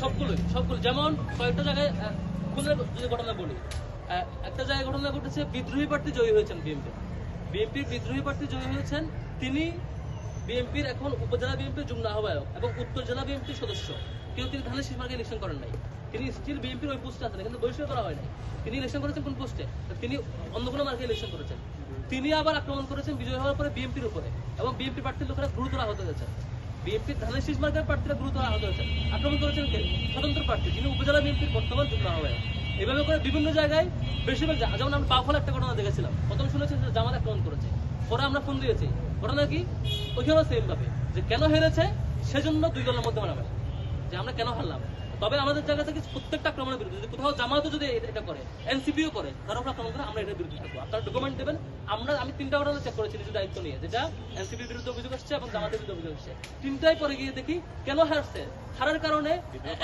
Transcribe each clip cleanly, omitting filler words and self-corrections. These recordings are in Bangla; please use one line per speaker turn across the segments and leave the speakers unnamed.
সবগুলো যেমন কয়েকটা জায়গায় খুনের যদি ঘটনা বলি, একটা জায়গায় ঘটনা ঘটেছে, বিদ্রোহী প্রার্থী জয়ী হয়েছেন বিএনপির বিদ্রোহী প্রার্থী জয়ী হয়েছেন। তিনি বিএনপির এখন উপজেলা বিএনপির যুগ্ম আহ্বায়ক এবং উত্তর জেলা বিএনপির সদস্য, কিন্তু তিনি ধানের শীষ মার্কায় ইলেকশন করেন নাই। তিনি স্টিল বিএনপির ওই পোস্টে আছেন, কিন্তু বহিষ্কার করা হয় নাই। তিনি ইলেকশন করেছেন কোন পোস্টে? তিনি অন্য কোনো মার্কায় ইলেকশন করেছেন। তিনি আবার আক্রমণ করেছেন বিজয় হওয়ার পরে বিএনপির উপরে, এবং বিএনপি প্রার্থীর লোকেরা গুরুতর আহত হয়েছে। বিএনপির ধানের শীষ মার্কার প্রার্থীরা গুরুতর আহত হয়েছে। আক্রমণ করেছেন কে? স্বতন্ত্র প্রার্থী, যিনি উপজেলা বিএনপির বর্তমান যুগ্ম আহ্বায়ক। এভাবে করে বিভিন্ন জায়গায় বেশিরভাগ, যেমন আমরা বাউফল একটা ঘটনা দেখেছিলাম, প্রথম শুনেছেন যে জামাত আক্রমণ করেছে, পরে আমরা ফোন দিয়েছি। ঘটনা কি? ওইখানেও সেম ভাবে যে কেন হেরেছে সেজন্য দুই দলের মধ্যে মারামারি, যে আমরা কেন হারলাম। তবে আমাদের জায়গা থেকে প্রত্যেকটা আক্রমণের বিরুদ্ধে, যদি কোথাও জামাতও যদি এটা করে, এনসিপিও করে, তারা আক্রমণ করে, আমরা এটার বিরুদ্ধে থাকবো। আপনারা ডকুমেন্ট দেবেন। আমি 3টা ঘটনা চেক করেছি নিজের দায়িত্ব নিয়ে, যেটা এনসিপির বিরুদ্ধে অভিযোগ আসছে এবং জামাতের বিরুদ্ধে অভিযোগ আসছে। 3টাই পরে গিয়ে দেখি কেন হারছে। হারার কারণে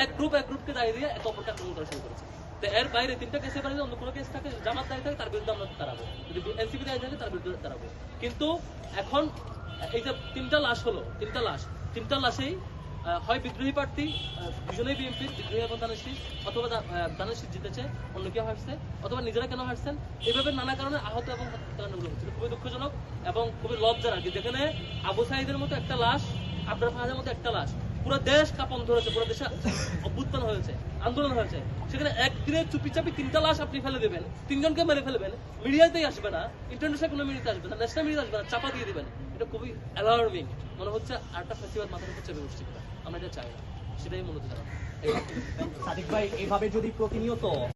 এক গ্রুপকে দায়ী দিয়ে এক অপরকে আক্রমণ করা শুরু করেছে। তো এর বাইরে 3টা কেসের বাইরে অন্য কোনো কেস থাকে, জামাত দায়ী থাকে, তার বিরুদ্ধে আমরা তাড়াবো। যদি এনসিপি দায়ী থাকে, তার বিরুদ্ধে তাড়াবো। কিন্তু এখন এই যে 3টা লাশ হলো, 3টা লাশেই হয় বিদ্রোহী প্রার্থী, দুজনেই বিএনপির, বিদ্রোহী এবং ধানের শীষ, অথবা ধানের শীষ জিতেছে, অন্য কেউ হারছে, অথবা নিজেরা কেন হারছেন, এইভাবে নানা কারণে আহত এবং হত্যাকাণ্ডগুলো হচ্ছিল। খুবই দুঃখজনক এবং খুবই লজ্জার আর কি, যেখানে আবু সাঈদের মতো একটা লাশ, আবরার ফাহাদের মতো একটা লাশ, পুরো দেশ কাঁপন ধরেছে, পুরো দেশে অভ্যুত্থান হয়েছে, আন্দোলন হয়েছে, সেখানে একদিনে চুপিচাপি 3টা লাশ আপনি ফেলে দেবেন, 3জনকে মেরে ফেলবেন, মিডিয়াতেই আসবে না, ইন্টারন্যাশনাল কোনো মিডিয়াতে আসবে না, ন্যাশনাল মিডিয়া আসবে না, চাপা দিয়ে দিবেন। এটা খুবই অ্যালার্মিং। মনে হচ্ছে আরেকটা ফেস্টিভ্যাল মাথার উপর চেপে বসছে। আমরা এটা চাই না, সেটাই মূলত জানাবো।
সাদিক ভাই, এইভাবে যদি প্রতিনিয়ত